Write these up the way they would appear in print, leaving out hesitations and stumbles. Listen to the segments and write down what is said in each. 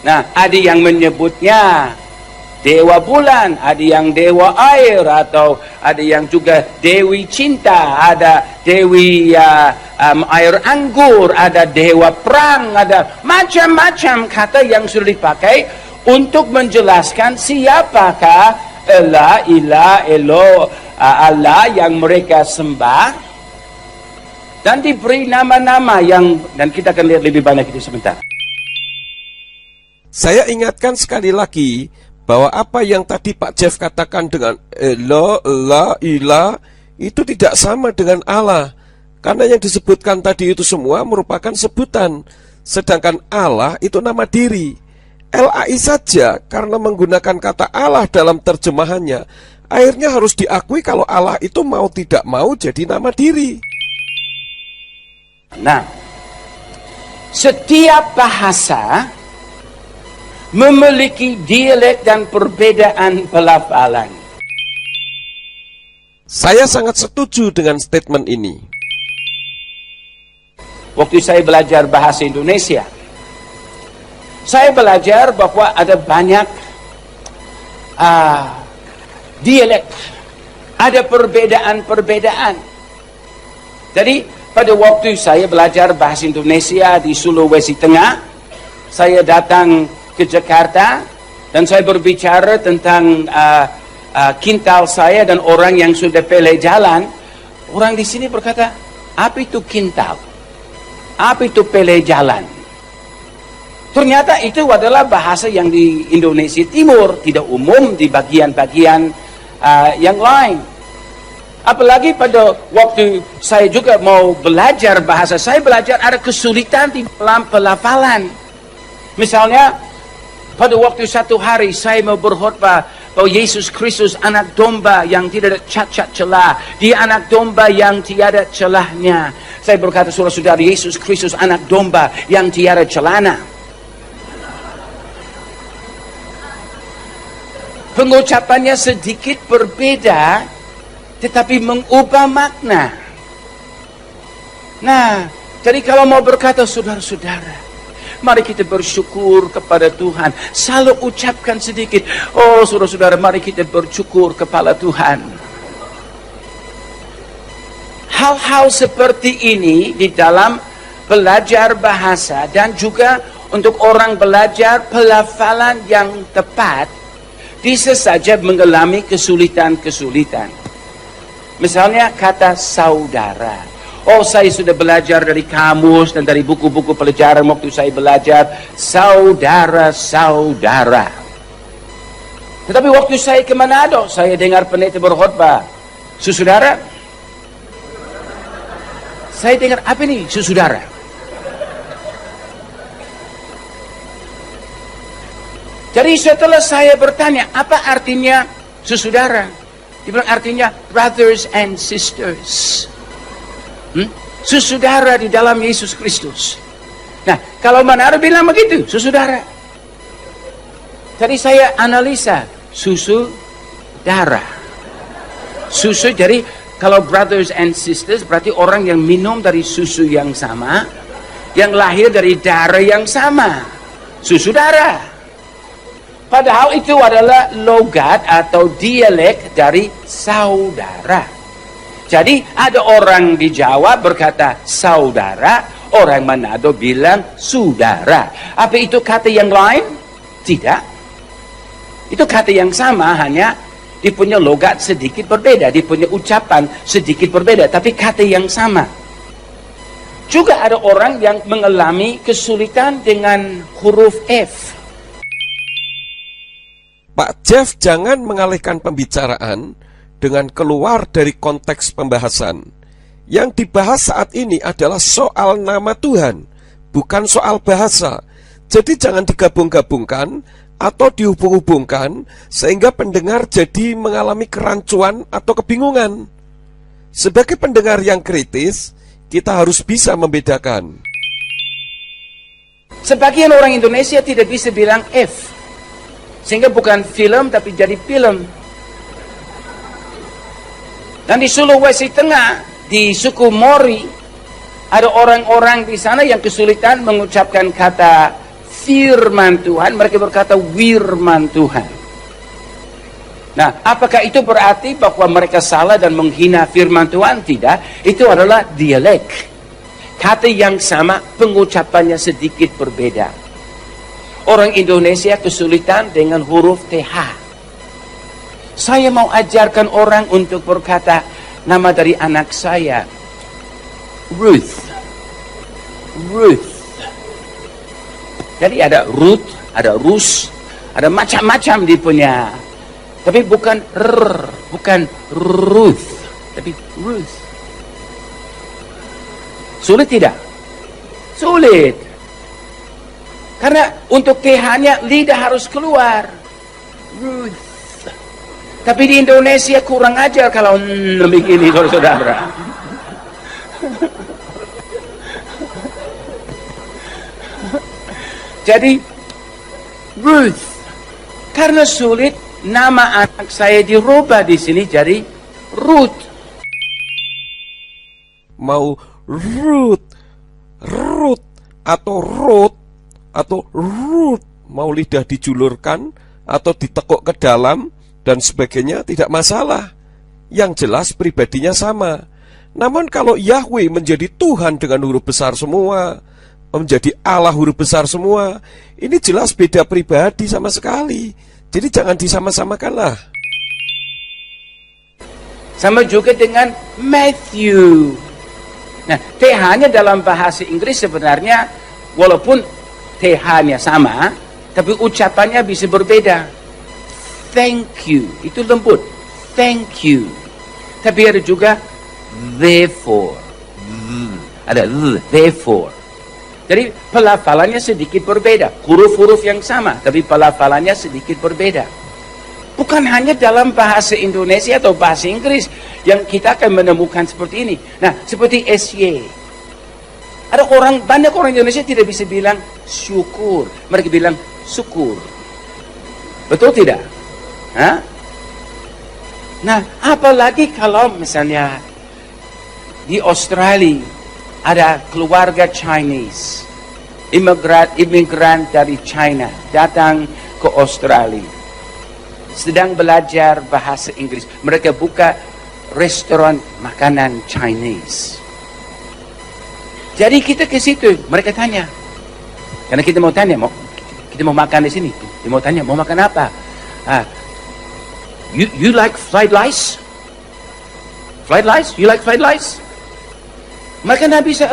Nah, ada yang menyebutnya dewa bulan, ada yang dewa air, atau ada yang juga dewi cinta, ada dewi air anggur, ada dewa perang, ada macam-macam kata yang sudah dipakai untuk menjelaskan siapakah Allah yang mereka sembah. Dan diberi nama-nama dan kita akan lihat lebih banyak itu sebentar. Saya ingatkan sekali lagi bahwa apa yang tadi Pak Jeff katakan dengan ilah itu tidak sama dengan Allah. Karena yang disebutkan tadi itu semua merupakan sebutan. Sedangkan Allah itu nama diri. LAI saja karena menggunakan kata Allah dalam terjemahannya, akhirnya harus diakui kalau Allah itu mau tidak mau jadi nama diri. Nah, setiap bahasa memiliki dialek dan perbedaan pelafalan. Saya sangat setuju dengan statement ini. Waktu saya belajar bahasa Indonesia, saya belajar bahwa ada banyak dialek, ada perbedaan-perbedaan. Jadi pada waktu saya belajar bahasa Indonesia di Sulawesi Tengah, saya datang ke Jakarta dan saya berbicara tentang kintal saya dan orang yang sudah pilih jalan. Orang di sini berkata, apa itu kintal? Apa itu pilih jalan? Ternyata itu adalah bahasa yang di Indonesia Timur, tidak umum di bagian-bagian yang lain. Apalagi pada waktu saya juga mau belajar bahasa, saya belajar ada kesulitan di dalam pelafalan. Misalnya, pada waktu satu hari saya mau berkhotbah bahwa Yesus Kristus anak domba yang tidak ada cacat celah. Dia anak domba yang tiada celahnya. Saya berkata, saudara-saudara, Yesus Kristus anak domba yang tiada celana. Pengucapannya sedikit berbeda, tetapi mengubah makna. Nah, jadi kalau mau berkata, saudara-saudara, mari kita bersyukur kepada Tuhan. Selalu ucapkan sedikit, oh saudara-saudara, mari kita bersyukur kepada Tuhan. Hal-hal seperti ini di dalam belajar bahasa dan juga untuk orang belajar pelafalan yang tepat, bisa saja mengalami kesulitan-kesulitan. Misalnya kata saudara. Oh, saya sudah belajar dari kamus dan dari buku-buku pelajaran waktu saya belajar saudara-saudara. Tetapi waktu saya ke Manado, saya dengar pendeta berkhotbah, saudara. Saya dengar, apa ini saudara? Jadi setelah saya bertanya, apa artinya saudara? Dia bilang artinya brothers and sisters. Saudara di dalam Yesus Kristus. Nah, kalau Manado bilang begitu, saudara. Tadi saya analisa, saudara. Susu, jadi kalau brothers and sisters berarti orang yang minum dari susu yang sama, yang lahir dari darah yang sama. Saudara. Padahal itu adalah logat atau dialek dari saudara. Jadi ada orang di Jawa berkata saudara, orang Manado bilang saudara. Apa itu kata yang lain? Tidak. Itu kata yang sama, hanya dia punya logat sedikit berbeda, dia punya ucapan sedikit berbeda, tapi kata yang sama. Juga ada orang yang mengalami kesulitan dengan huruf F. Pak Jeff jangan mengalihkan pembicaraan dengan keluar dari konteks pembahasan. Yang dibahas saat ini adalah soal nama Tuhan, bukan soal bahasa. Jadi jangan digabung-gabungkan atau dihubung-hubungkan sehingga pendengar jadi mengalami kerancuan atau kebingungan. Sebagai pendengar yang kritis, kita harus bisa membedakan. Sebagian orang Indonesia tidak bisa bilang F, sehingga bukan film tapi jadi film. Dan di Sulawesi Tengah, di suku Mori, ada orang-orang di sana yang kesulitan mengucapkan kata firman Tuhan, mereka berkata wirman Tuhan. Nah, apakah itu berarti bahwa mereka salah dan menghina firman Tuhan? Tidak, itu adalah dialek. Kata yang sama, pengucapannya sedikit berbeda. Orang Indonesia kesulitan dengan huruf TH. Saya mau ajarkan orang untuk berkata nama dari anak saya, Ruth. Ruth. Jadi ada Ruth, ada Rus, ada macam-macam dia punya. Tapi bukan bukan Ruth, tapi Ruth. Sulit tidak? Sulit. Karena untuk TH-nya lidah harus keluar. Ruth. Tapi di Indonesia kurang ajar kalau begini, saudara-saudara. Jadi Ruth, karena sulit, nama anak saya dirubah di sini jadi Ruth. Mau Ruth, Ruth, atau Ruth, atau Ruth, mau lidah dijulurkan atau ditekuk ke dalam dan sebagainya, tidak masalah. Yang jelas pribadinya sama. Namun kalau Yahweh menjadi Tuhan dengan huruf besar semua, menjadi Allah huruf besar semua, ini jelas beda pribadi sama sekali. Jadi jangan disama-samakanlah. Sama juga dengan Matthew. Nah, TH-nya dalam bahasa Inggris sebenarnya walaupun TH-nya sama, tapi ucapannya bisa berbeda. Thank you, itu lembut. Thank you. Tapi ada juga therefore. Ada therefore. Jadi pelafalannya sedikit berbeda. Huruf-huruf yang sama, tapi pelafalannya sedikit berbeda. Bukan hanya dalam bahasa Indonesia atau bahasa Inggris yang kita akan menemukan seperti ini. Nah, seperti SY. Ada banyak orang Indonesia tidak bisa bilang syukur. Mereka bilang syukur. Betul tidak? Hah? Nah, apalagi kalau misalnya di Australia ada keluarga Chinese, imigran dari China datang ke Australia, sedang belajar bahasa Inggris. Mereka buka restoran makanan Chinese. Jadi kita ke situ, mereka tanya, karena kita mau tanya, kita mau makan di sini. Kita mau tanya, mau makan apa? You like fried rice? Fried rice? You like fried rice? Mereka tidak bisa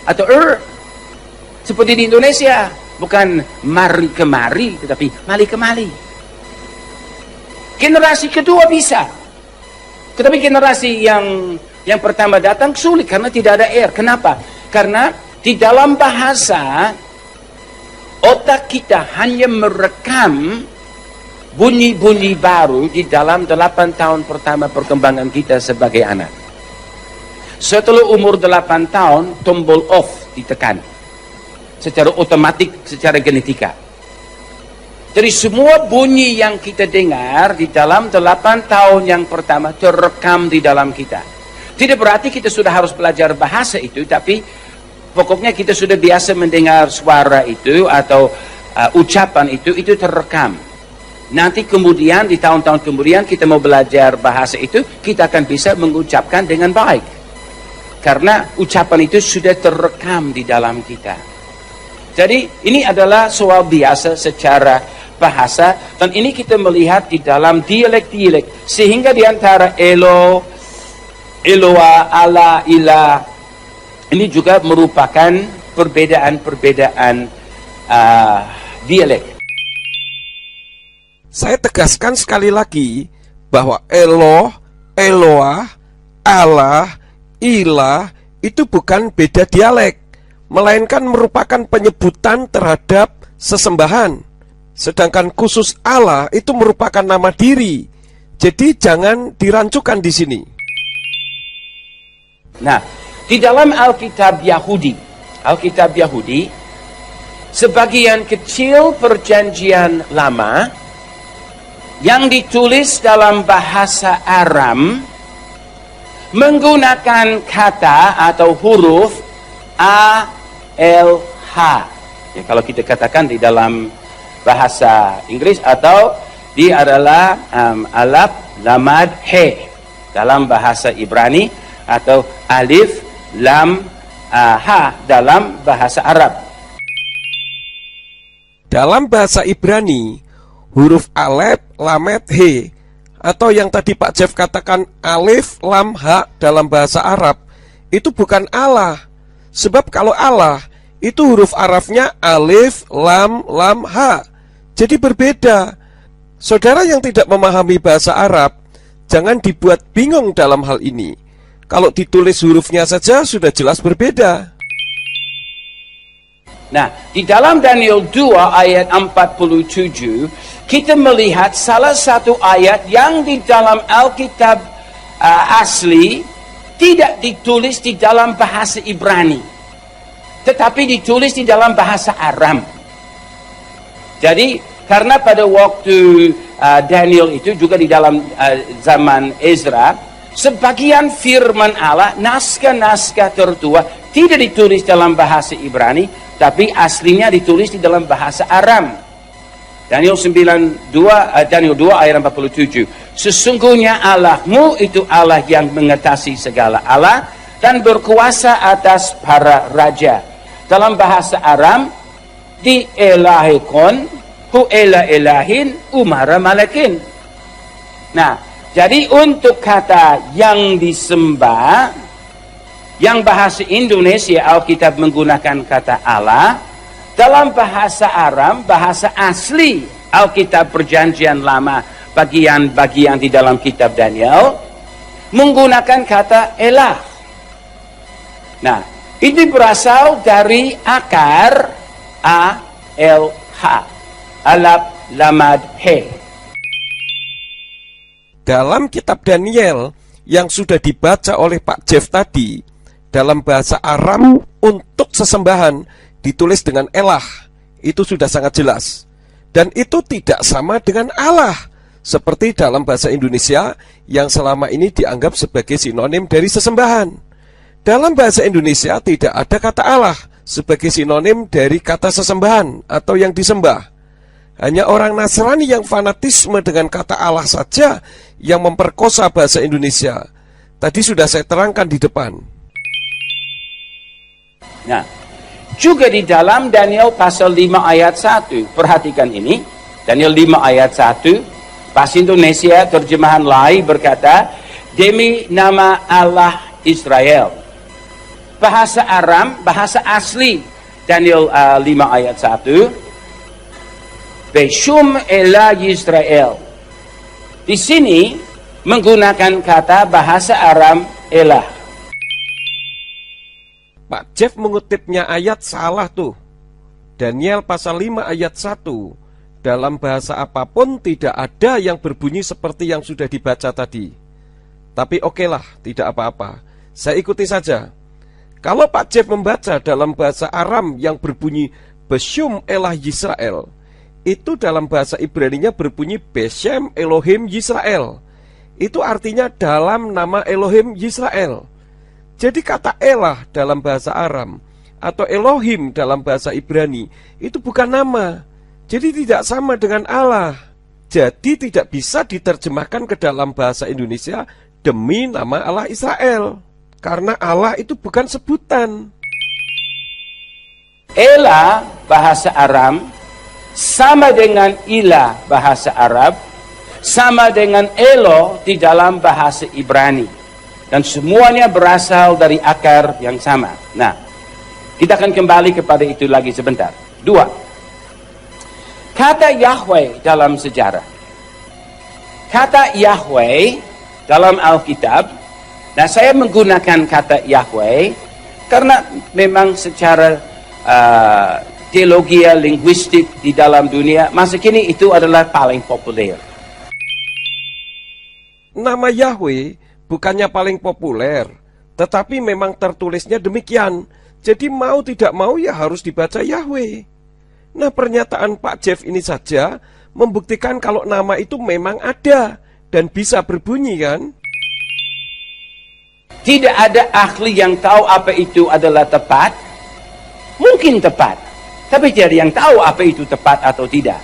atau seperti di Indonesia, bukan mari kemari, tetapi mali kemali. Generasi kedua bisa, tetapi generasi yang pertama datang sulit karena tidak ada Kenapa? Karena di dalam bahasa otak kita hanya merekam bunyi-bunyi baru di dalam 8 tahun pertama perkembangan kita sebagai anak. Setelah umur 8 tahun, tombol off ditekan. Secara otomatik, secara genetika. Jadi semua bunyi yang kita dengar di dalam 8 tahun yang pertama terekam di dalam kita. Tidak berarti kita sudah harus belajar bahasa itu, tapi pokoknya kita sudah biasa mendengar suara itu atau ucapan itu terekam. Nanti kemudian di tahun-tahun kemudian kita mau belajar bahasa itu, kita akan bisa mengucapkan dengan baik. Karena ucapan itu sudah terekam di dalam kita. Jadi ini adalah soal biasa secara bahasa, dan ini kita melihat di dalam dialek-dialek. Sehingga di antara Elo, Eloa, Allah, Ilah, ini juga merupakan perbedaan-perbedaan dialek. Saya tegaskan sekali lagi bahwa Eloh, Eloah, Allah, Ilah itu bukan beda dialek, melainkan merupakan penyebutan terhadap sesembahan. Sedangkan khusus Allah itu merupakan nama diri. Jadi jangan dirancukan di sini. Nah, di dalam Alkitab Yahudi, sebagian kecil perjanjian lama yang ditulis dalam bahasa Aram menggunakan kata atau huruf A, L, H. Ya, kalau kita katakan di dalam bahasa Inggris, atau dia adalah alaf, lamad, he dalam bahasa Ibrani, atau alif, lam, ha dalam bahasa Arab. Dalam bahasa Ibrani, huruf alef, lamet, he, atau yang tadi Pak Jeff katakan alif, lam, ha dalam bahasa Arab, itu bukan Allah. Sebab kalau Allah, itu huruf Arabnya alif, lam, ha. Jadi berbeda. Saudara yang tidak memahami bahasa Arab, jangan dibuat bingung dalam hal ini. Kalau ditulis hurufnya saja sudah jelas berbeda. Nah, di dalam Daniel 2 ayat 47, kita melihat salah satu ayat yang di dalam Alkitab asli tidak ditulis di dalam bahasa Ibrani, tetapi ditulis di dalam bahasa Aram. Jadi, karena pada waktu Daniel itu juga di dalam zaman Ezra, sebagian firman Allah, naskah-naskah tertua, tidak ditulis dalam bahasa Ibrani, tapi aslinya ditulis di dalam bahasa Aram. Daniel 2 ayat 47. Sesungguhnya Allahmu itu Allah yang mengatasi segala Allah dan berkuasa atas para raja. Dalam bahasa Aram, di elahikon, hu ela elahin, umara malakin. Nah, jadi untuk kata yang disembah, yang bahasa Indonesia Alkitab menggunakan kata Allah, dalam bahasa Aram, bahasa asli Alkitab Perjanjian Lama, bagian-bagian di dalam kitab Daniel, menggunakan kata elah. Nah, ini berasal dari akar A-L-H, alaf, lamad, he. Dalam kitab Daniel yang sudah dibaca oleh Pak Jeff tadi, dalam bahasa Aram untuk sesembahan ditulis dengan elah. Itu sudah sangat jelas. Dan itu tidak sama dengan Allah, seperti dalam bahasa Indonesia yang selama ini dianggap sebagai sinonim dari sesembahan. Dalam bahasa Indonesia tidak ada kata Allah sebagai sinonim dari kata sesembahan atau yang disembah. Hanya orang Nasrani yang fanatisme dengan kata Allah saja yang memperkosa bahasa Indonesia. Tadi sudah saya terangkan di depan. Nah, juga di dalam Daniel pasal 5 ayat 1, perhatikan ini, Daniel 5 ayat 1, bahasa Indonesia terjemahan lain berkata, demi nama Allah Israel. Bahasa Aram, bahasa asli Daniel 5 ayat 1, Beshum Elah Yisrael. Di sini menggunakan kata bahasa Aram Elah. Pak Jeff mengutipnya ayat salah tuh. Daniel pasal 5 ayat 1. Dalam bahasa apapun tidak ada yang berbunyi seperti yang sudah dibaca tadi. Tapi okelah, tidak apa-apa. Saya ikuti saja. Kalau Pak Jeff membaca dalam bahasa Aram yang berbunyi Beshum Elah Yisrael, itu dalam bahasa Ibraninya berbunyi Beshem Elohim Yisrael. Itu artinya dalam nama Elohim Yisrael. Jadi kata Elah dalam bahasa Aram atau Elohim dalam bahasa Ibrani itu bukan nama. Jadi tidak sama dengan Allah. Jadi tidak bisa diterjemahkan ke dalam bahasa Indonesia demi nama Allah Israel. Karena Allah itu bukan sebutan. Elah bahasa Aram sama dengan ilah bahasa Arab, sama dengan Elo di dalam bahasa Ibrani. Dan semuanya berasal dari akar yang sama. Nah, kita akan kembali kepada itu lagi sebentar. 2. Kata Yahweh dalam sejarah. Kata Yahweh dalam Alkitab. Nah, saya menggunakan kata Yahweh karena memang secara teologi linguistik di dalam dunia masa kini itu adalah paling populer. Nama Yahweh bukannya paling populer, tetapi memang tertulisnya demikian. Jadi mau tidak mau ya harus dibaca Yahweh. Nah, pernyataan Pak Jeff ini saja membuktikan kalau nama itu memang ada dan bisa berbunyi, kan? Tidak ada ahli yang tahu apa itu adalah tepat. Mungkin tepat, Tapi tiada yang tahu apa itu tepat atau tidak.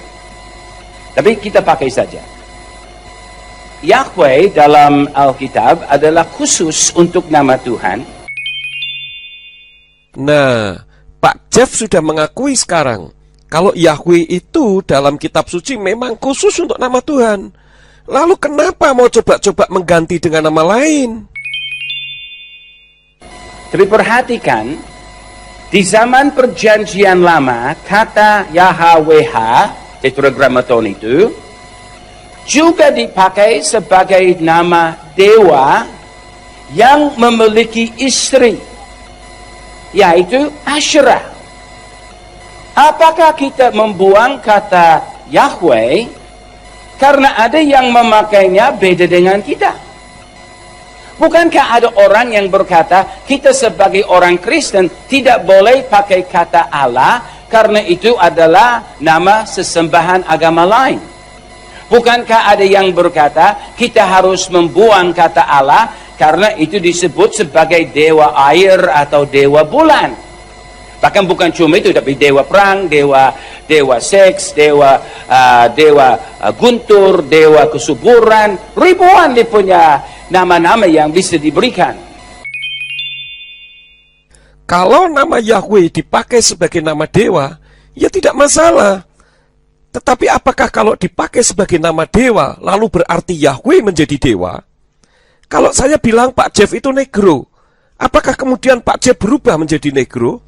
Tapi kita pakai saja. Yahweh dalam Alkitab adalah khusus untuk nama Tuhan. Nah, Pak Jeff sudah mengakui sekarang kalau Yahweh itu dalam kitab suci memang khusus untuk nama Tuhan. Lalu kenapa mau coba-coba mengganti dengan nama lain? Tapi perhatikan, di zaman perjanjian lama, kata Yahweh, tetragrammaton itu, juga dipakai sebagai nama dewa yang memiliki istri, yaitu Asyerah. Apakah kita membuang kata Yahweh karena ada yang memakainya beda dengan kita? Bukankah ada orang yang berkata, kita sebagai orang Kristen tidak boleh pakai kata Allah karena itu adalah nama sesembahan agama lain? Bukankah ada yang berkata, kita harus membuang kata Allah karena itu disebut sebagai dewa air atau dewa bulan? Bahkan bukan cuma itu, tapi dewa perang, dewa seks, dewa guntur, dewa kesuburan, ribuan dia punya nama-nama yang bisa diberikan. Kalau nama Yahweh dipakai sebagai nama dewa, ya tidak masalah. Tetapi apakah kalau dipakai sebagai nama dewa, lalu berarti Yahweh menjadi dewa? Kalau saya bilang Pak Jeff itu negro, apakah kemudian Pak Jeff berubah menjadi negro?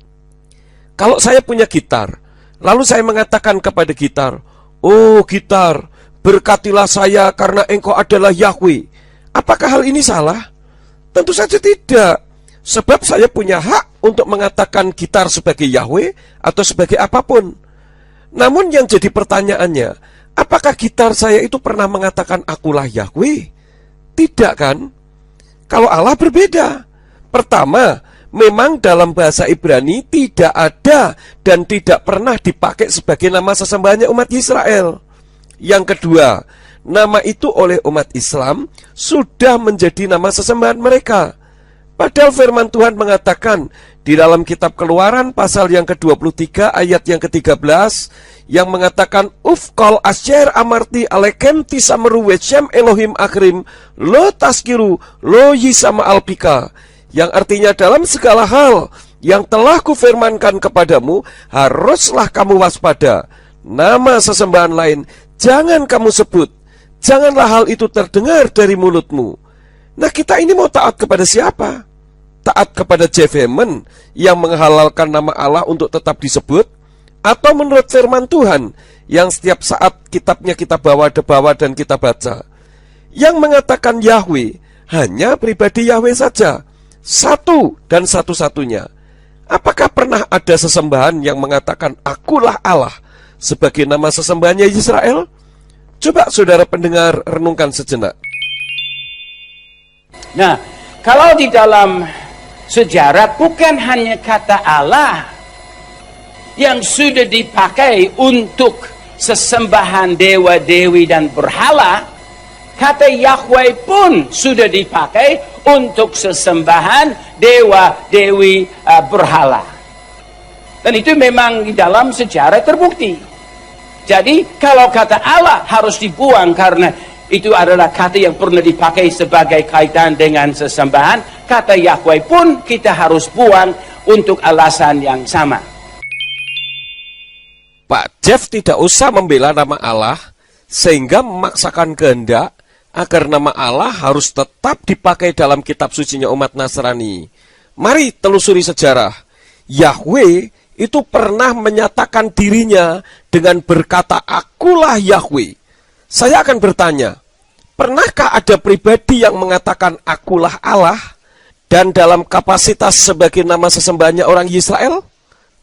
Kalau saya punya gitar, lalu saya mengatakan kepada gitar, "Oh gitar, berkatilah saya karena engkau adalah Yahweh." Apakah hal ini salah? Tentu saja tidak. Sebab saya punya hak untuk mengatakan gitar sebagai Yahweh atau sebagai apapun. Namun yang jadi pertanyaannya, apakah gitar saya itu pernah mengatakan akulah Yahweh? Tidak kan? Kalau Allah berbeda. Pertama, memang dalam bahasa Ibrani tidak ada dan tidak pernah dipakai sebagai nama sesembahannya umat Israel. Yang kedua, nama itu oleh umat Islam sudah menjadi nama sesembahan mereka. Padahal firman Tuhan mengatakan di dalam kitab Keluaran pasal yang ke-23 ayat yang ke-13 yang mengatakan Ufkol asyer amarti alekem tisameru wecem Elohim akrim lo taskiru lo yisama alpika, yang artinya dalam segala hal yang telah kufirmankan kepadamu haruslah kamu waspada. Nama sesembahan lain jangan kamu sebut, janganlah hal itu terdengar dari mulutmu. Nah, kita ini mau taat kepada siapa? Taat kepada Jeff Hammond yang menghalalkan nama Allah untuk tetap disebut, atau menurut firman Tuhan yang setiap saat kitabnya kita bawa dan kita baca, yang mengatakan Yahweh hanya pribadi Yahweh saja, satu dan satu-satunya? Apakah pernah ada sesembahan yang mengatakan akulah Allah sebagai nama sesembahannya Israel? Coba saudara pendengar renungkan sejenak. Nah, kalau di dalam sejarah bukan hanya kata Allah yang sudah dipakai untuk sesembahan dewa-dewi dan berhala, kata Yahweh pun sudah dipakai untuk sesembahan dewa-dewi berhala. Dan itu memang di dalam sejarah terbukti. Jadi kalau kata Allah harus dibuang karena itu adalah kata yang pernah dipakai sebagai kaitan dengan sesembahan, kata Yahweh pun kita harus buang untuk alasan yang sama. Pak Jeff tidak usah membela nama Allah sehingga memaksakan kehendak agar nama Allah harus tetap dipakai dalam kitab sucinya umat Nasrani. Mari telusuri sejarah. Yahweh itu pernah menyatakan dirinya dengan berkata akulah Yahweh. Saya akan bertanya, pernahkah ada pribadi yang mengatakan akulah Allah dan dalam kapasitas sebagai nama sesembahannya orang Israel?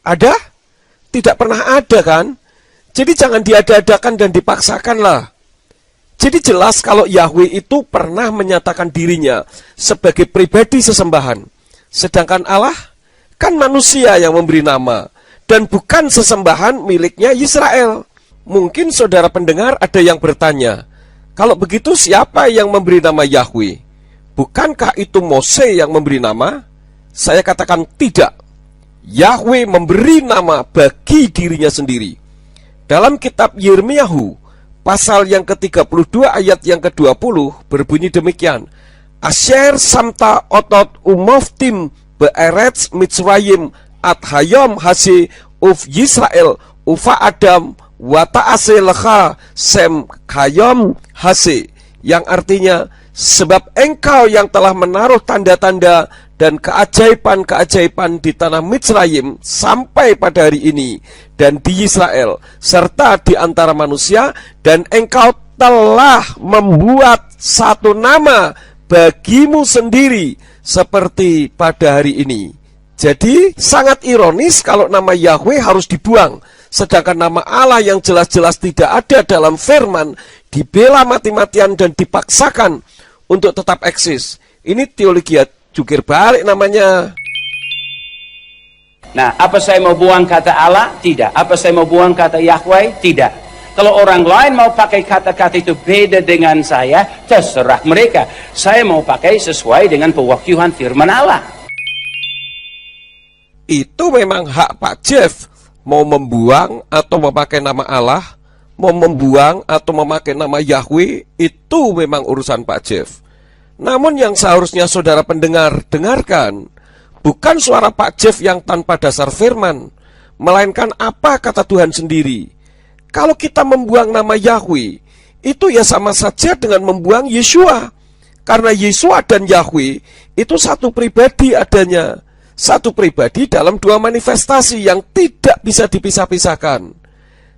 Ada? Tidak pernah ada kan? Jadi jangan diada-adakan dan dipaksakanlah. Jadi jelas kalau Yahweh itu pernah menyatakan dirinya sebagai pribadi sesembahan. Sedangkan Allah kan manusia yang memberi nama dan bukan sesembahan miliknya Israel. Mungkin saudara pendengar ada yang bertanya, kalau begitu siapa yang memberi nama Yahweh? Bukankah itu Mose yang memberi nama? Saya katakan tidak. Yahweh memberi nama bagi dirinya sendiri. Dalam kitab Yirmiyahu, pasal yang ke-32 ayat yang ke-20 berbunyi demikian. Asher samta otot umoftim be'eretz Mitzrayim at hayom hase uf Yisrael ufa adam wa ta'ase lecha sem hayom hase, yang artinya, sebab engkau yang telah menaruh tanda-tanda dan keajaiban-keajaiban di tanah Mitzrayim sampai pada hari ini, dan di Israel serta di antara manusia, dan engkau telah membuat satu nama bagimu sendiri seperti pada hari ini. Jadi sangat ironis kalau nama Yahweh harus dibuang, sedangkan nama Allah yang jelas-jelas tidak ada dalam firman dibela mati-matian dan dipaksakan untuk tetap eksis. Ini teologi jukir balik namanya. Nah, apa saya mau buang kata Allah? Tidak. Apa saya mau buang kata Yahweh? Tidak. Kalau orang lain mau pakai kata-kata itu beda dengan saya, terserah mereka. Saya mau pakai sesuai dengan pewahyuan firman Allah. Itu memang hak Pak Jeff. Mau membuang atau memakai nama Allah, mau membuang atau memakai nama Yahweh, itu memang urusan Pak Jeff. Namun yang seharusnya saudara pendengar dengarkan, bukan suara Pak Jeff yang tanpa dasar firman, melainkan apa kata Tuhan sendiri. Kalau kita membuang nama Yahweh, itu ya sama saja dengan membuang Yeshua. Karena Yeshua dan Yahweh itu satu pribadi adanya. Satu pribadi dalam dua manifestasi yang tidak bisa dipisah-pisahkan.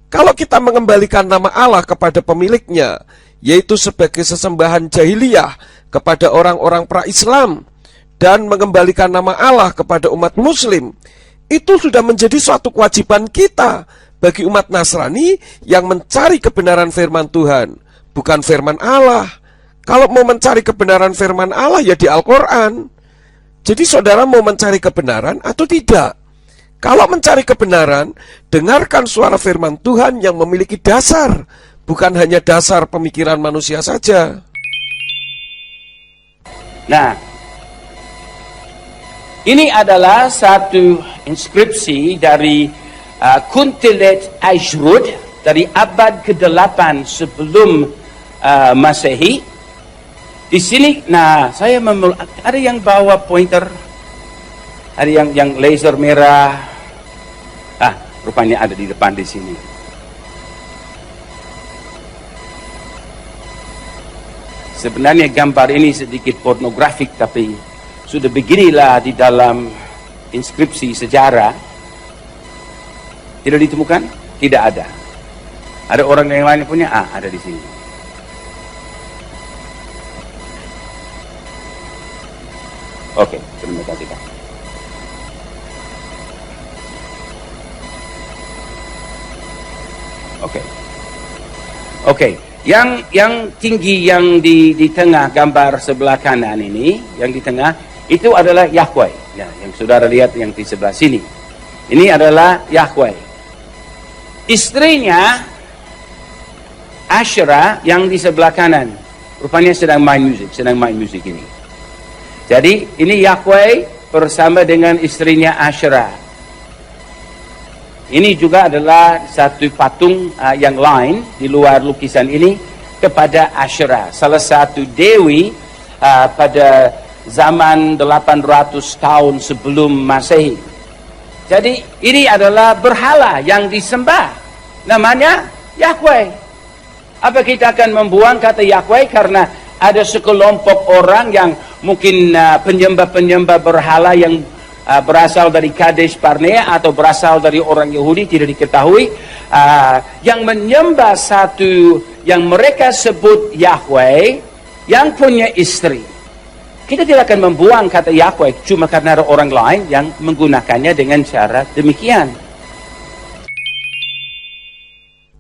Kalau kita mengembalikan nama Allah kepada pemiliknya, yaitu sebagai sesembahan jahiliyah kepada orang-orang pra-Islam, dan mengembalikan nama Allah kepada umat Muslim, itu sudah menjadi suatu kewajiban kita bagi umat Nasrani yang mencari kebenaran firman Tuhan, bukan firman Allah. Kalau mau mencari kebenaran firman Allah ya di Al-Quran. Jadi saudara mau mencari kebenaran atau tidak? Kalau mencari kebenaran, dengarkan suara firman Tuhan yang memiliki dasar, bukan hanya dasar pemikiran manusia saja. Nah, ini adalah satu inskripsi dari Kuntilet Ajrud dari abad ke-8 sebelum Masehi. Di sini, nah saya ada yang bawa pointer, ada yang laser merah. Rupanya ada di depan di sini. Sebenarnya gambar ini sedikit pornografik, tapi sudah beginilah di dalam inskripsi sejarah. Tidak ditemukan? Tidak ada. Ada orang yang lain punya? Ada di sini. Oke, terima kasih Pak. Oke. Yang tinggi yang di tengah gambar sebelah kanan ini, yang di tengah itu adalah Yahweh. Ya, yang saudara lihat yang di sebelah sini. Ini adalah Yahweh. Istrinya Asherah yang di sebelah kanan, rupanya sedang main musik ini. Jadi ini Yahweh bersama dengan istrinya Asherah. Ini juga adalah satu patung yang lain di luar lukisan ini kepada Asherah, salah satu dewi pada zaman 800 tahun sebelum Masehi. Jadi ini adalah berhala yang disembah, namanya Yahweh. Apa kita akan membuang kata Yahweh karena ada sekelompok orang yang mungkin penyembah-penyembah berhala yang berasal dari Kadesh Barnea atau berasal dari orang Yahudi, tidak diketahui, yang menyembah satu yang mereka sebut Yahweh yang punya istri. Kita tidak akan membuang kata Yahweh cuma karena ada orang lain yang menggunakannya dengan cara demikian.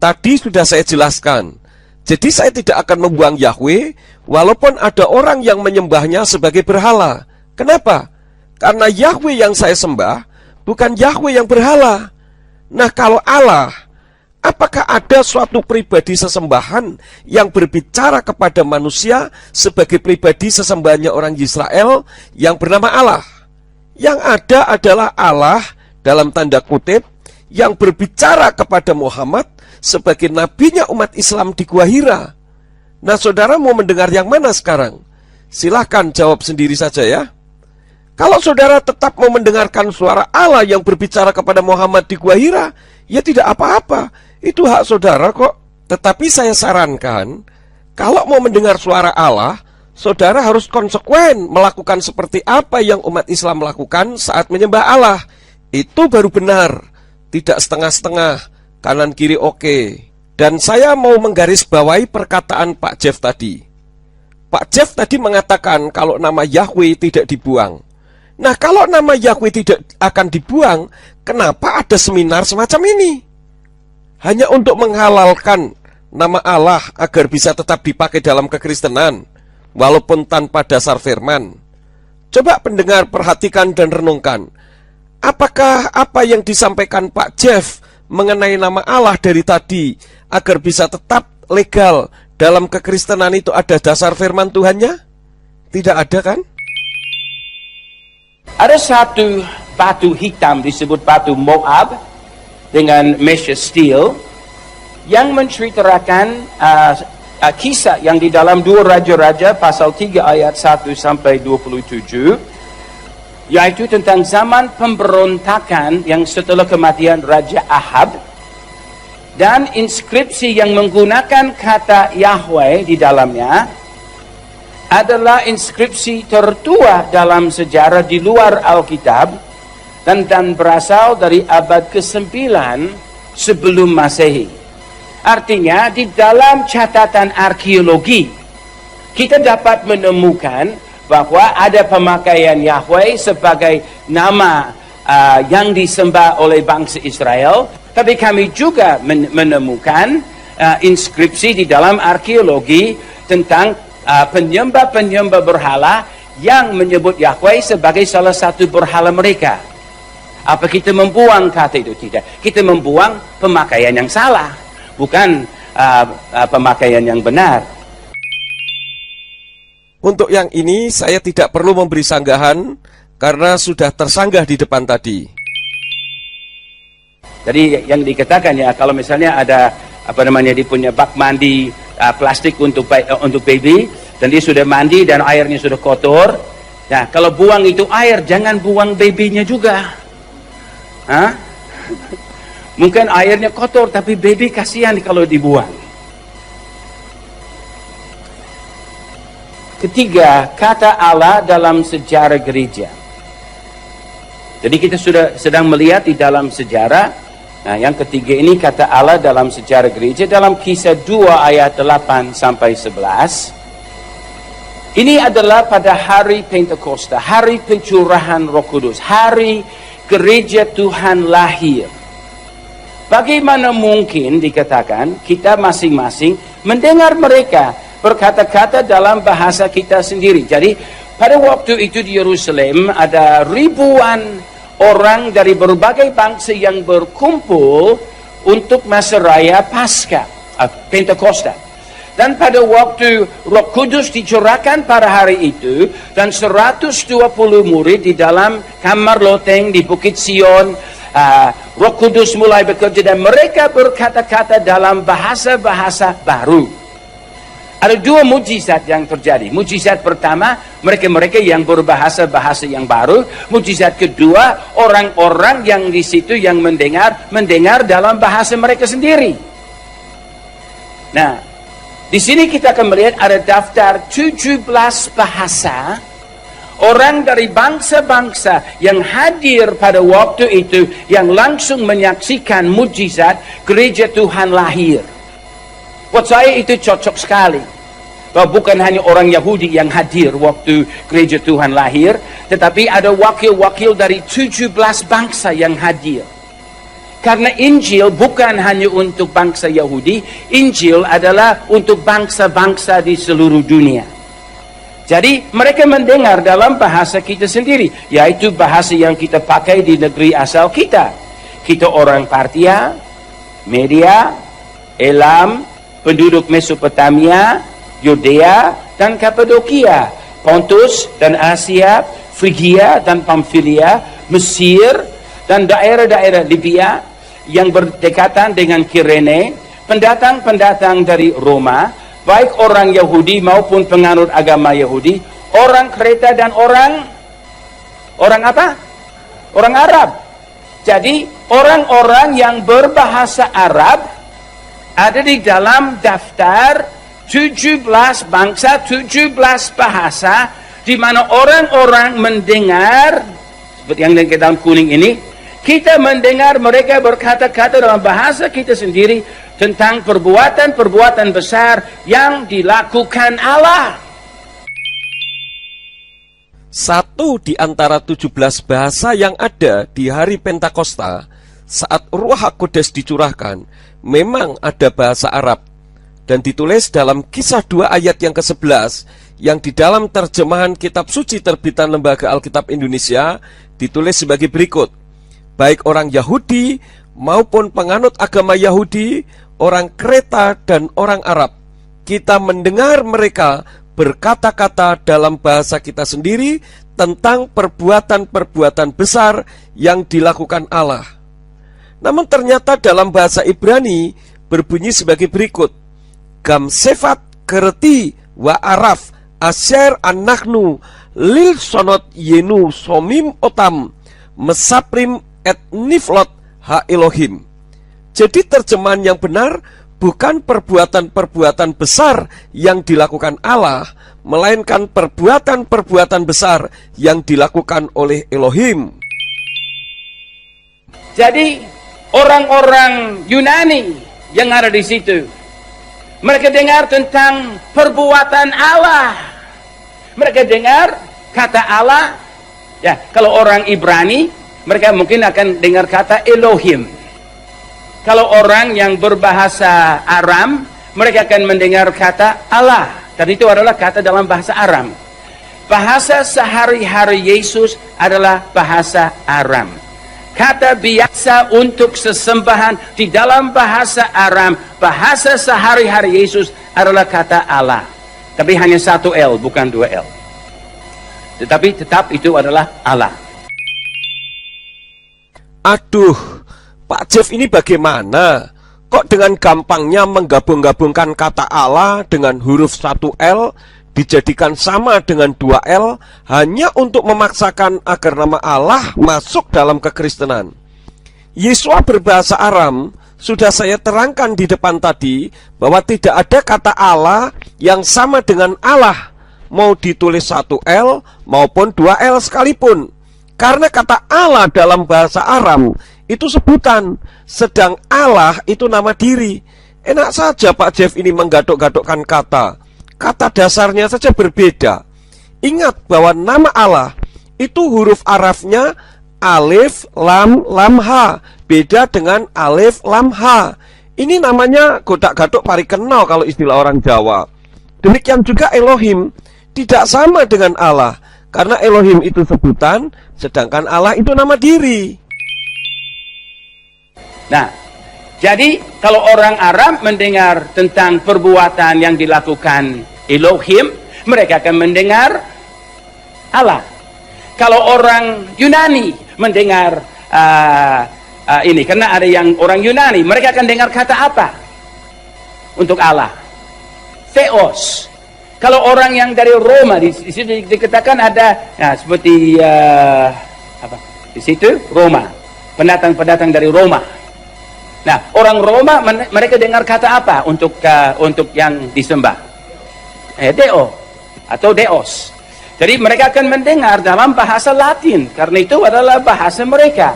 Tadi sudah saya jelaskan. Jadi saya tidak akan membuang Yahweh walaupun ada orang yang menyembahnya sebagai berhala. Kenapa? Karena Yahweh yang saya sembah bukan Yahweh yang berhala. Nah, kalau Allah, apakah ada suatu pribadi sesembahan yang berbicara kepada manusia sebagai pribadi sesembahannya orang Israel yang bernama Allah? Yang ada adalah Allah dalam tanda kutip, yang berbicara kepada Muhammad sebagai nabinya umat Islam di Gua Hira. Nah, saudara mau mendengar yang mana sekarang? Silahkan jawab sendiri saja ya. Kalau saudara tetap mau mendengarkan suara Allah yang berbicara kepada Muhammad di Gua Hira, ya tidak apa-apa, itu hak saudara kok. Tetapi saya sarankan, kalau mau mendengar suara Allah, saudara harus konsekuen melakukan seperti apa yang umat Islam lakukan saat menyembah Allah. Itu baru benar, tidak setengah-setengah, kanan kiri oke. Dan saya mau menggarisbawahi perkataan Pak Jeff tadi. Pak Jeff tadi mengatakan kalau nama Yahweh tidak dibuang. Nah, kalau nama Yahweh tidak akan dibuang, kenapa ada seminar semacam ini? Hanya untuk menghalalkan nama Allah agar bisa tetap dipakai dalam kekristenan, walaupun tanpa dasar firman. Coba pendengar perhatikan dan renungkan. Apakah apa yang disampaikan Pak Jeff mengenai nama Allah dari tadi agar bisa tetap legal dalam kekristenan itu ada dasar firman Tuhannya? Tidak ada kan? Ada satu batu hitam disebut batu Moab dengan measure steel yang menceritakan kisah yang di dalam 2 Raja-Raja pasal 3 ayat 1 sampai 27, yaitu tentang zaman pemberontakan yang setelah kematian Raja Ahab, dan inskripsi yang menggunakan kata Yahweh di dalamnya adalah inskripsi tertua dalam sejarah di luar Alkitab dan berasal dari abad ke-9 sebelum Masehi. Artinya di dalam catatan arkeologi kita dapat menemukan bahwa ada pemakaian Yahweh sebagai nama yang disembah oleh bangsa Israel, tapi kami juga menemukan inskripsi di dalam arkeologi tentang penyembah-penyembah berhala yang menyebut Yahweh sebagai salah satu berhala mereka. Apa kita membuang kata itu? Tidak. Kita membuang pemakaian yang salah, bukan pemakaian yang benar. Untuk yang ini saya tidak perlu memberi sanggahan karena sudah tersanggah di depan tadi. Jadi yang dikatakan ya, kalau misalnya ada dia punya bak mandi plastik untuk baby, dan dia sudah mandi dan airnya sudah kotor. Nah, kalau buang itu air, jangan buang babynya juga. Mungkin airnya kotor, tapi baby kasihan kalau dibuang. Ketiga, kata Allah dalam sejarah gereja. Jadi kita sedang melihat di dalam sejarah. Nah, yang ketiga ini kata Allah dalam sejarah gereja dalam Kisah 2 ayat 8 sampai 11. Ini adalah pada hari Pentakosta, hari pencurahan Roh Kudus, hari gereja Tuhan lahir. Bagaimana mungkin dikatakan kita masing-masing mendengar mereka berkata-kata dalam bahasa kita sendiri? Jadi pada waktu itu di Yerusalem ada ribuan orang dari berbagai bangsa yang berkumpul untuk masa raya Paskah, Pentakosta. Dan pada waktu Roh Kudus dicurahkan pada hari itu, dan 120 murid di dalam kamar loteng di Bukit Sion, Roh Kudus mulai bekerja dan mereka berkata-kata dalam bahasa-bahasa baru. Ada 2 mujizat yang terjadi. Mujizat pertama, mereka yang berbahasa-bahasa yang baru. Mujizat kedua, orang-orang yang di situ yang mendengar dalam bahasa mereka sendiri. Nah, di sini kita akan melihat ada daftar 17 bahasa orang dari bangsa-bangsa yang hadir pada waktu itu, yang langsung menyaksikan mujizat gereja Tuhan lahir. Buat saya itu cocok sekali. Bahwa bukan hanya orang Yahudi yang hadir waktu gereja Tuhan lahir, tetapi ada wakil-wakil dari 17 bangsa yang hadir. Karena Injil bukan hanya untuk bangsa Yahudi, Injil adalah untuk bangsa-bangsa di seluruh dunia. Jadi mereka mendengar dalam bahasa kita sendiri, yaitu bahasa yang kita pakai di negeri asal kita. Kita orang Partia, Media, Elam, penduduk Mesopotamia, Yudea dan Kapadokia, Pontus dan Asia, Frigia dan Pamfilia, Mesir, dan daerah-daerah Libya yang berdekatan dengan Kirene, pendatang-pendatang dari Roma, baik orang Yahudi maupun penganut agama Yahudi, orang Kreta dan orang apa? Orang Arab. Jadi orang-orang yang berbahasa Arab ada di dalam daftar 17 bangsa, 17 bahasa, di mana orang-orang mendengar, seperti yang di dalam kuning ini, kita mendengar mereka berkata-kata dalam bahasa kita sendiri tentang perbuatan-perbuatan besar yang dilakukan Allah. Satu di antara 17 bahasa yang ada di hari Pentakosta saat Ruach HaKudes dicurahkan memang ada bahasa Arab, dan ditulis dalam Kisah 2 ayat yang ke-11 yang di dalam terjemahan Kitab Suci Terbitan Lembaga Alkitab Indonesia ditulis sebagai berikut: baik orang Yahudi maupun penganut agama Yahudi, orang Kreta dan orang Arab, kita mendengar mereka berkata-kata dalam bahasa kita sendiri tentang perbuatan-perbuatan besar yang dilakukan Allah. Namun ternyata dalam bahasa Ibrani berbunyi sebagai berikut: Gam sefat kereti wa araf asyer anaknu lil sonot yenu somim otam mesaprim et niflot ha Elohim. Jadi terjemahan yang benar bukan perbuatan-perbuatan besar yang dilakukan Allah, melainkan perbuatan-perbuatan besar yang dilakukan oleh Elohim. Jadi orang-orang Yunani yang ada di situ, mereka dengar tentang perbuatan Allah. Mereka dengar kata Allah. Ya, kalau orang Ibrani, mereka mungkin akan dengar kata Elohim. Kalau orang yang berbahasa Aram, mereka akan mendengar kata Allah. Dan itu adalah kata dalam bahasa Aram. Bahasa sehari-hari Yesus adalah bahasa Aram. Kata biasa untuk sesembahan di dalam bahasa Aram, bahasa sehari-hari Yesus adalah kata Allah. Tapi hanya satu L, bukan dua L. Tetapi tetap itu adalah Allah. Aduh, Pak Jeff ini bagaimana? Kok dengan gampangnya menggabung-gabungkan kata Allah dengan huruf 1L dijadikan sama dengan 2L hanya untuk memaksakan agar nama Allah masuk dalam kekristenan? Yesua berbahasa Aram sudah saya terangkan di depan tadi bahwa tidak ada kata Allah yang sama dengan Allah, mau ditulis 1L maupun 2L sekalipun. Karena kata Allah dalam bahasa Aram itu sebutan, sedang Allah itu nama diri. Enak saja Pak Jeff ini menggaduk-gadukkan kata. Kata dasarnya saja berbeda. Ingat bahwa nama Allah itu huruf arafnya alif, lam, lam, ha. Beda dengan alif, lam, ha. Ini namanya godak-gaduk parikeno kalau istilah orang Jawa. Demikian juga Elohim tidak sama dengan Allah, karena Elohim itu sebutan, sedangkan Allah itu nama diri. Nah, jadi kalau orang Arab mendengar tentang perbuatan yang dilakukan Elohim, mereka akan mendengar Allah. Kalau orang Yunani mendengar ini, karena ada yang orang Yunani, mereka akan dengar kata apa untuk Allah? Theos. Kalau orang yang dari Roma, di situ dikatakan ada, nah, seperti apa? Di situ Roma, pendatang-pendatang dari Roma. Nah, orang Roma mereka dengar kata apa untuk yang disembah? Deo atau Deos. Jadi mereka akan mendengar dalam bahasa Latin karena itu adalah bahasa mereka.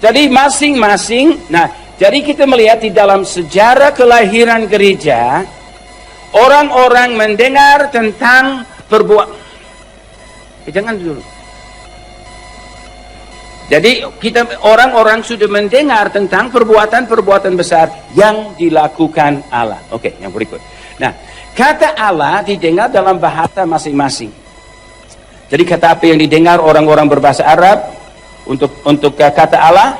Jadi masing-masing. Nah, jadi kita melihat di dalam sejarah kelahiran gereja, orang-orang mendengar tentang perbuatan. Jangan dulu. Jadi orang-orang sudah mendengar tentang perbuatan-perbuatan besar yang dilakukan Allah. Oke, yang berikut. Nah, kata Allah didengar dalam bahasa masing-masing. Jadi kata apa yang didengar orang-orang berbahasa Arab untuk kata Allah?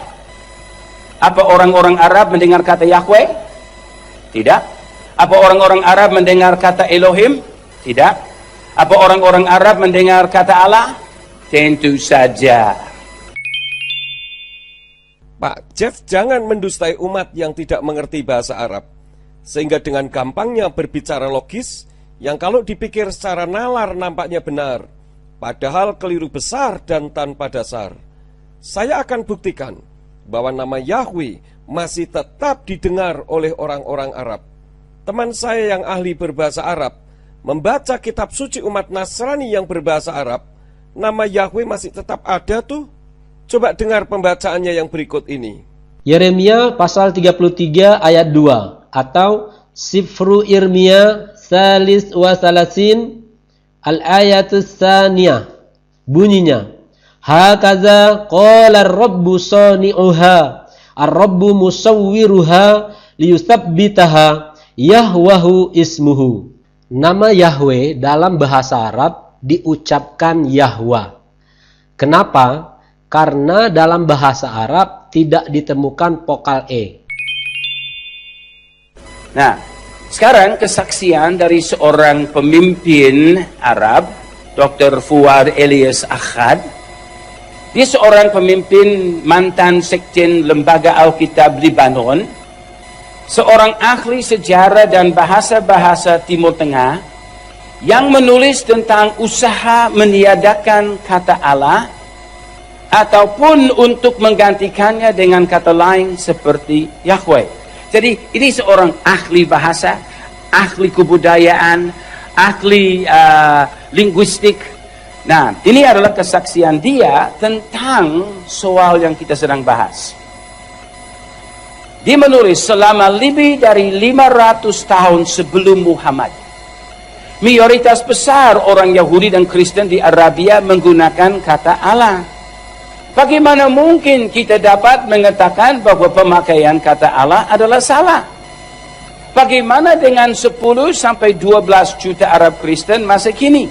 Apa orang-orang Arab mendengar kata Yahweh? Tidak. Apa orang-orang Arab mendengar kata Elohim? Tidak. Apa orang-orang Arab mendengar kata Allah? Tentu saja. Pak Jeff jangan mendustai umat yang tidak mengerti bahasa Arab, sehingga dengan gampangnya berbicara logis yang kalau dipikir secara nalar nampaknya benar, padahal keliru besar dan tanpa dasar. Saya akan buktikan bahwa nama Yahweh masih tetap didengar oleh orang-orang Arab. Teman saya yang ahli berbahasa Arab membaca kitab suci umat Nasrani yang berbahasa Arab, nama Yahweh masih tetap ada tuh. Coba dengar pembacaannya yang berikut ini. Yeremia pasal 33 ayat 2 atau Sifru Irmia salis wa salasin al-ayatus saniyah. Bunyinya, hakaza qala ar-rabbu sani'uha ar-rabbu musawwiruha liyusabbitaha Yahwahu ismuhu. Nama Yahweh dalam bahasa Arab diucapkan Yahwa. Kenapa? Karena dalam bahasa Arab tidak ditemukan vokal E. Nah, sekarang kesaksian dari seorang pemimpin Arab, Dr. Fuad Elias Akhad. Dia seorang pemimpin mantan sekjen Lembaga Alkitab Libanon, seorang ahli sejarah dan bahasa-bahasa Timur Tengah yang menulis tentang usaha meniadakan kata Allah ataupun untuk menggantikannya dengan kata lain seperti Yahweh. Jadi ini seorang ahli bahasa, ahli kebudayaan, ahli linguistik. Nah, ini adalah kesaksian dia tentang soal yang kita sedang bahas. Dia menulis selama lebih dari 500 tahun sebelum Muhammad, mayoritas besar orang Yahudi dan Kristen di Arabia menggunakan kata Allah. Bagaimana mungkin kita dapat mengatakan bahwa pemakaian kata Allah adalah salah? Bagaimana dengan 10 sampai 12 juta Arab Kristen masa kini?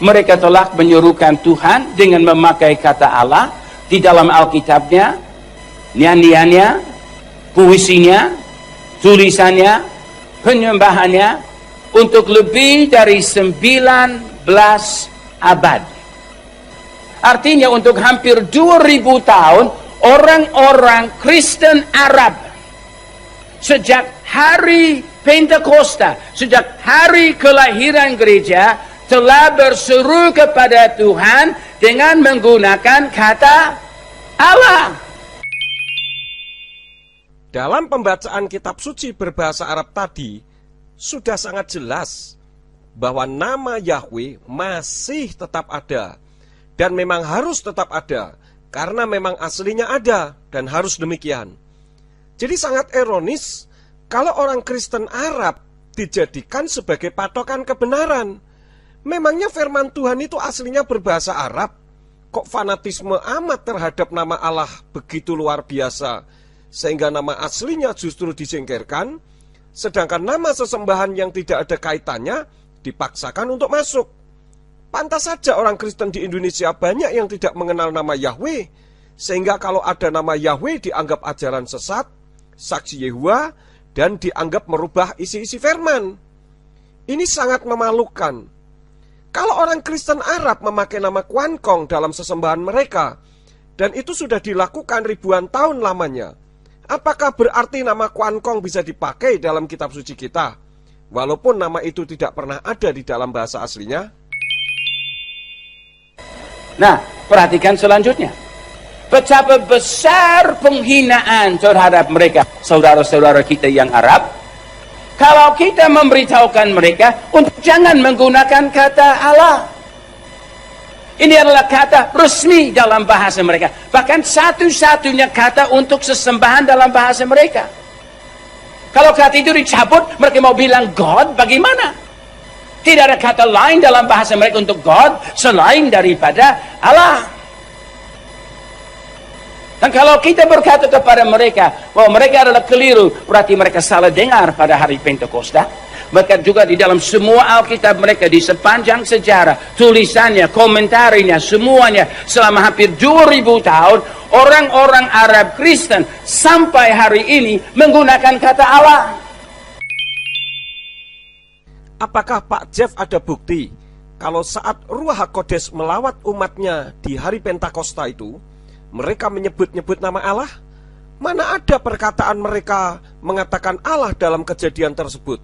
Mereka telah menyerukan Tuhan dengan memakai kata Allah di dalam Alkitabnya, nyanyiannya, puisinya, tulisannya, penyembahannya untuk lebih dari 19 abad. Artinya untuk hampir 2000 tahun orang-orang Kristen Arab sejak hari Pentakosta, sejak hari kelahiran gereja telah berseru kepada Tuhan dengan menggunakan kata Allah. Dalam pembacaan kitab suci berbahasa Arab tadi sudah sangat jelas bahwa nama Yahweh masih tetap ada. Dan memang harus tetap ada, karena memang aslinya ada, dan harus demikian. Jadi sangat ironis, kalau orang Kristen Arab dijadikan sebagai patokan kebenaran. Memangnya firman Tuhan itu aslinya berbahasa Arab? Kok fanatisme amat terhadap nama Allah begitu luar biasa, sehingga nama aslinya justru disingkirkan, sedangkan nama sesembahan yang tidak ada kaitannya dipaksakan untuk masuk. Pantas saja orang Kristen di Indonesia banyak yang tidak mengenal nama Yahweh, sehingga kalau ada nama Yahweh dianggap ajaran sesat, saksi Yehova, dan dianggap merubah isi-isi firman. Ini sangat memalukan. Kalau orang Kristen Arab memakai nama Kwan Kong dalam sesembahan mereka, dan itu sudah dilakukan ribuan tahun lamanya, apakah berarti nama Kwan Kong bisa dipakai dalam kitab suci kita, walaupun nama itu tidak pernah ada di dalam bahasa aslinya? Nah, perhatikan selanjutnya. Betapa besar penghinaan terhadap mereka, saudara-saudara kita yang Arab, kalau kita memberitahukan mereka untuk jangan menggunakan kata Allah. Ini adalah kata resmi dalam bahasa mereka. Bahkan satu-satunya kata untuk sesembahan dalam bahasa mereka. Kalau kata itu dicabut, mereka mau bilang God, bagaimana? Tidak ada kata lain dalam bahasa mereka untuk God selain daripada Allah. Dan kalau kita berkata kepada mereka bahwa mereka adalah keliru, berarti mereka salah dengar pada hari Pentakosta. Maka juga di dalam semua Alkitab mereka, di sepanjang sejarah, tulisannya, komentarinya, semuanya selama hampir 2000 tahun, orang-orang Arab Kristen sampai hari ini menggunakan kata Allah. Apakah Pak Jeff ada bukti kalau saat Ruach HaKodes melawat umatnya di hari Pentakosta itu, mereka menyebut-nyebut nama Allah? Mana ada perkataan mereka mengatakan Allah dalam kejadian tersebut?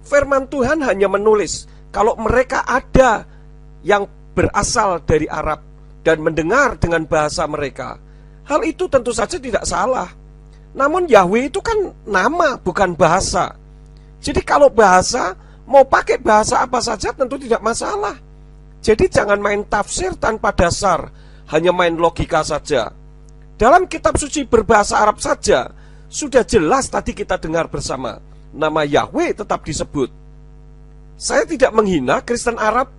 Firman Tuhan hanya menulis kalau mereka ada yang berasal dari Arab dan mendengar dengan bahasa mereka. Hal itu tentu saja tidak salah. Namun Yahweh itu kan nama, bukan bahasa. Jadi kalau bahasa, mau pakai bahasa apa saja tentu tidak masalah. Jadi jangan main tafsir tanpa dasar, hanya main logika saja. Dalam kitab suci berbahasa Arab saja, sudah jelas tadi kita dengar bersama, nama Yahweh tetap disebut. Saya tidak menghina Kristen Arab.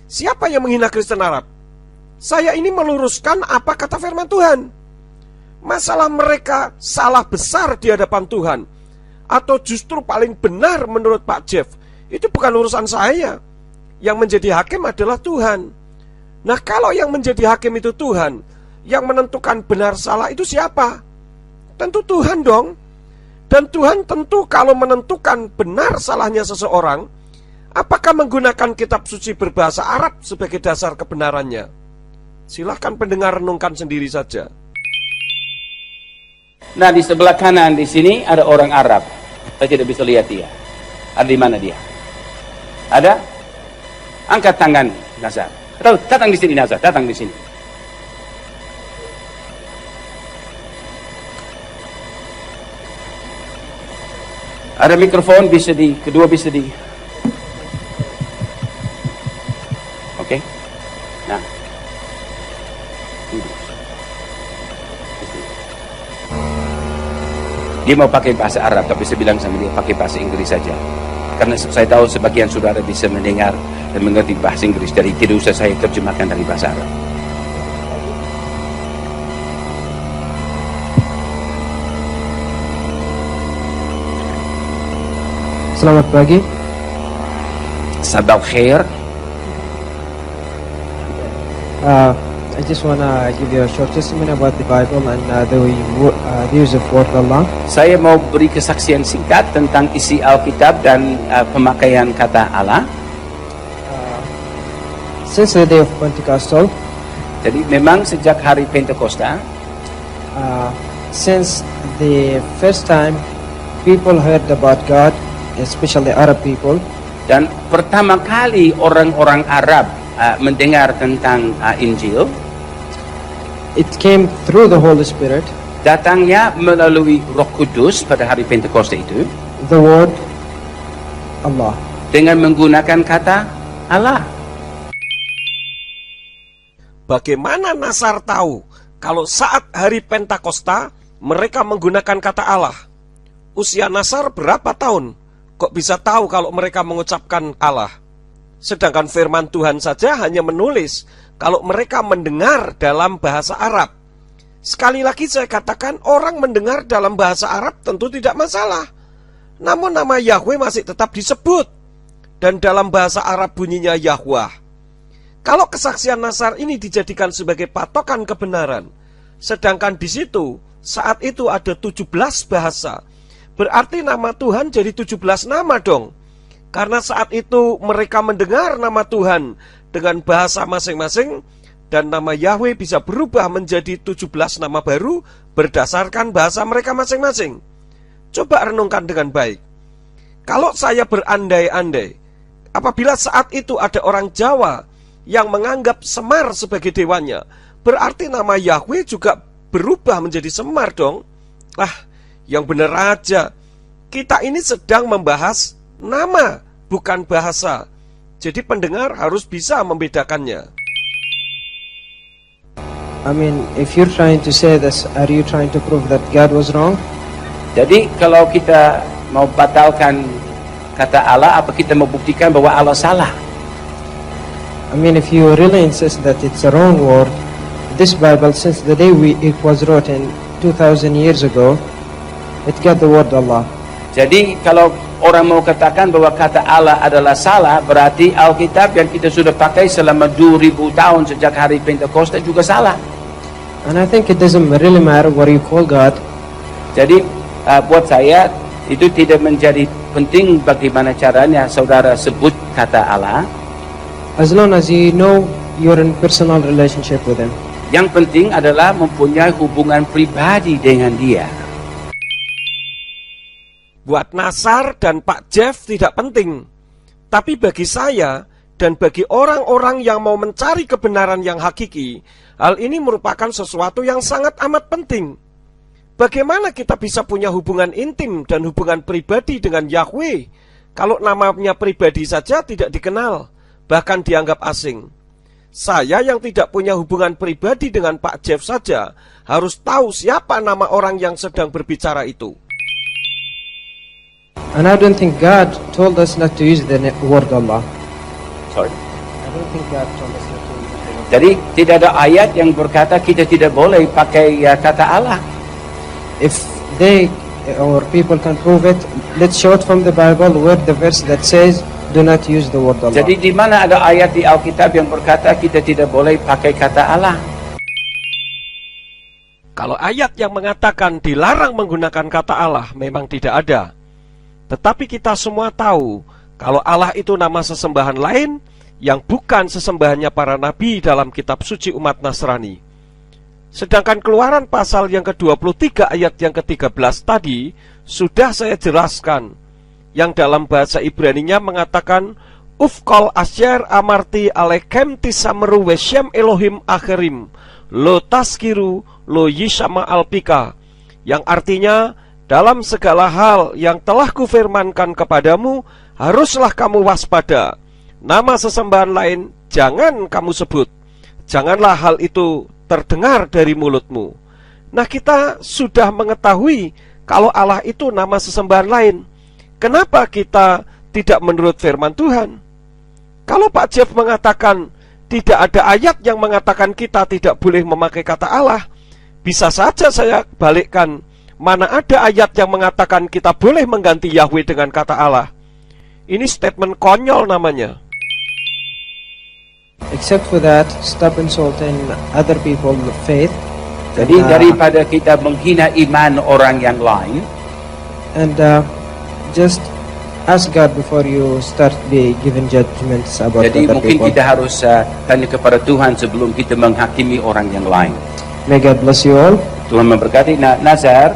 Siapa yang menghina Kristen Arab? Saya ini meluruskan apa kata firman Tuhan. Masalah mereka salah besar di hadapan Tuhan, atau justru paling benar menurut Pak Jeff, itu bukan urusan saya. Yang menjadi hakim adalah Tuhan. Nah, kalau yang menjadi hakim itu Tuhan, yang menentukan benar salah itu siapa? Tentu Tuhan dong. Dan Tuhan tentu kalau menentukan benar salahnya seseorang, apakah menggunakan kitab suci berbahasa Arab sebagai dasar kebenarannya? Silahkan pendengar renungkan sendiri saja. Nah, di sebelah kanan di sini ada orang Arab. Saya tidak bisa lihat dia. Ada di mana dia? Ada? Angkat tangan, Nazar. Atau datang di sini, Nazar. Datang di sini. Ada mikrofon, kedua bisa di. Oke. Nah. Dia mau pakai bahasa Arab, tapi saya bilang sama dia pakai bahasa Inggris saja. Karena saya tahu sebagian saudara bisa mendengar dan mengerti bahasa Inggris, jadi tidak usah saya terjemahkan dari bahasa Arab. Selamat pagi. Sabah khair. I just want to give you a short testimony about the Bible and the use of word Allah. Saya mau beri kesaksian singkat tentang isi Alkitab dan pemakaian kata Allah. Since the day of Pentecostal, Jadi memang sejak hari Pentakosta, since the first time people heard about God, especially Arab people, dan pertama kali orang-orang Arab mendengar tentang Injil, it came through the Holy Spirit, datangnya melalui Roh Kudus pada hari Pentakosta itu, the word Allah. dengan menggunakan kata Allah. Bagaimana Nasar tahu kalau saat hari Pentakosta mereka menggunakan kata Allah? Usia Nasar berapa tahun? Kok bisa tahu kalau mereka mengucapkan Allah? Sedangkan firman Tuhan saja hanya menulis kalau mereka mendengar dalam bahasa Arab. Sekali lagi saya katakan, orang mendengar dalam bahasa Arab tentu tidak masalah. Namun nama Yahweh masih tetap disebut. Dan dalam bahasa Arab bunyinya Yahwah. Kalau kesaksian Nasar ini dijadikan sebagai patokan kebenaran, sedangkan di situ saat itu ada 17 bahasa, berarti nama Tuhan jadi 17 nama dong. Karena saat itu mereka mendengar nama Tuhan dengan bahasa masing-masing, dan nama Yahweh bisa berubah menjadi 17 nama baru berdasarkan bahasa mereka masing-masing. Coba renungkan dengan baik. Kalau saya berandai-andai, apabila saat itu ada orang Jawa yang menganggap Semar sebagai dewanya, berarti nama Yahweh juga berubah menjadi Semar dong. Yang benar aja, kita ini sedang membahas nama, bukan bahasa. Jadi pendengar harus bisa membedakannya. I mean, if you're trying to say this, are you trying to prove that God was wrong? Jadi kalau kita mau batalkan kata Allah, apa kita mau buktikan bahwa Allah salah? I mean, if you really insist that it's a wrong word, this Bible, since the day it was written 2,000 years ago, it got the word Allah. Jadi kalau orang mau katakan bahwa kata Allah adalah salah, berarti Alkitab yang kita sudah pakai selama 2000 tahun sejak hari Pentakosta juga salah. And I think it doesn't really matter what you call God. Jadi buat saya itu tidak menjadi penting bagaimana caranya saudara sebut kata Allah, As long as you know you're in personal relationship with Him. Yang penting adalah mempunyai hubungan pribadi dengan dia. Buat Nasar dan Pak Jeff tidak penting. Tapi bagi saya dan bagi orang-orang yang mau mencari kebenaran yang hakiki, hal ini merupakan sesuatu yang sangat amat penting. Bagaimana kita bisa punya hubungan intim dan hubungan pribadi dengan Yahweh kalau namanya pribadi saja tidak dikenal, bahkan dianggap asing? Saya yang tidak punya hubungan pribadi dengan Pak Jeff saja harus tahu siapa nama orang yang sedang berbicara itu. And I don't think God told us not to use the word Allah. Sorry. I don't think God told us not to use the word. Jadi tidak ada ayat yang berkata kita tidak boleh pakai kata Allah. If they or people can prove it, let's show it from the Bible where the verse that says do not use the word Allah. Jadi di mana ada ayat di Alkitab yang berkata kita tidak boleh pakai kata Allah? Kalau ayat yang mengatakan dilarang menggunakan kata Allah memang tidak ada. Tetapi kita semua tahu kalau Allah itu nama sesembahan lain yang bukan sesembahannya para nabi dalam kitab suci umat Nasrani. Sedangkan Keluaran pasal yang ke-23 ayat yang ke-13 tadi sudah saya jelaskan, yang dalam bahasa Ibraninya mengatakan Ufkol asyer amarti alekem tisameru wesyem Elohim akhirim lo taskiru lo yishama alpika, yang artinya dalam segala hal yang telah kufirmankan kepadamu haruslah kamu waspada, nama sesembahan lain jangan kamu sebut, janganlah hal itu terdengar dari mulutmu. Nah, kita sudah mengetahui kalau Allah itu nama sesembahan lain. Kenapa kita tidak menurut firman Tuhan? Kalau Pak Jeff mengatakan tidak ada ayat yang mengatakan kita tidak boleh memakai kata Allah, bisa saja saya balikkan, mana ada ayat yang mengatakan kita boleh mengganti Yahweh dengan kata Allah. Ini statement konyol namanya. Except for that, stop insulting other people's faith. Jadi daripada kita menghina iman orang yang lain, And just ask God before you start be giving judgments about jadi other mungkin people. kita harus tanya kepada Tuhan sebelum kita menghakimi orang yang lain. May God bless you all. Tuhan memberkati. Nah, Nazar,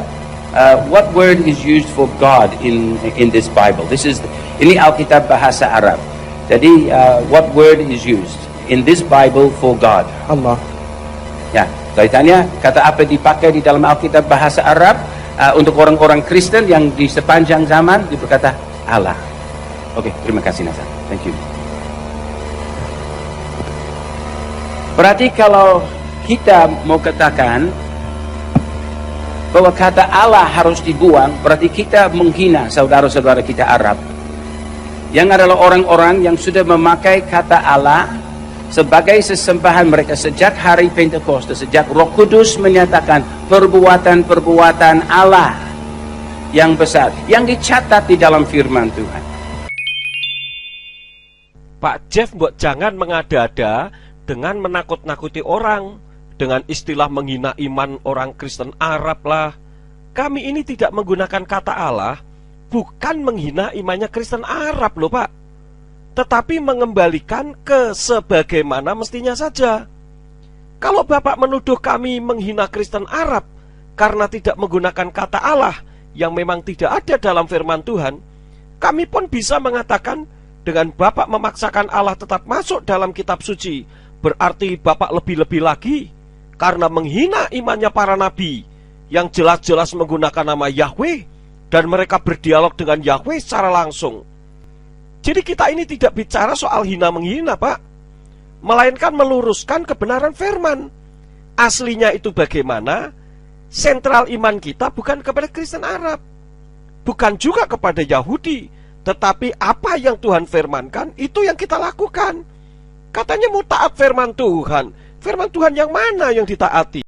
what word is used for God in this Bible? Ini Alkitab bahasa Arab. Jadi what word is used in this Bible for God? Allah. Ya, saya tanya, kata apa dipakai di dalam Alkitab bahasa Arab untuk orang-orang Kristen yang di sepanjang zaman berkata Allah. Oke, terima kasih Nazar. Thank you. Berarti kalau kita mau katakan bahwa kata Allah harus dibuang, berarti kita menghina saudara-saudara kita Arab yang adalah orang-orang yang sudah memakai kata Allah sebagai sesembahan mereka sejak hari Pentakosta, sejak Roh Kudus menyatakan perbuatan-perbuatan Allah yang besar yang dicatat di dalam firman Tuhan. Pak Jeff, mbok jangan mengada-ada dengan menakut-nakuti orang dengan istilah menghina iman orang Kristen Arab lah. Kami ini tidak menggunakan kata Allah bukan menghina imannya Kristen Arab loh Pak, tetapi mengembalikan ke sebagaimana mestinya saja. Kalau Bapak menuduh kami menghina Kristen Arab karena tidak menggunakan kata Allah yang memang tidak ada dalam firman Tuhan, kami pun bisa mengatakan dengan Bapak memaksakan Allah tetap masuk dalam kitab suci, berarti Bapak lebih-lebih lagi karena menghina imannya para nabi yang jelas-jelas menggunakan nama Yahweh dan mereka berdialog dengan Yahweh secara langsung. Jadi kita ini tidak bicara soal hina-menghina Pak, melainkan meluruskan kebenaran firman. Aslinya itu bagaimana? Sentral iman kita bukan kepada Kristen Arab, bukan juga kepada Yahudi, tetapi apa yang Tuhan firmankan itu yang kita lakukan. Katanya mau taat firman Tuhan. Firman Tuhan yang mana yang ditaati?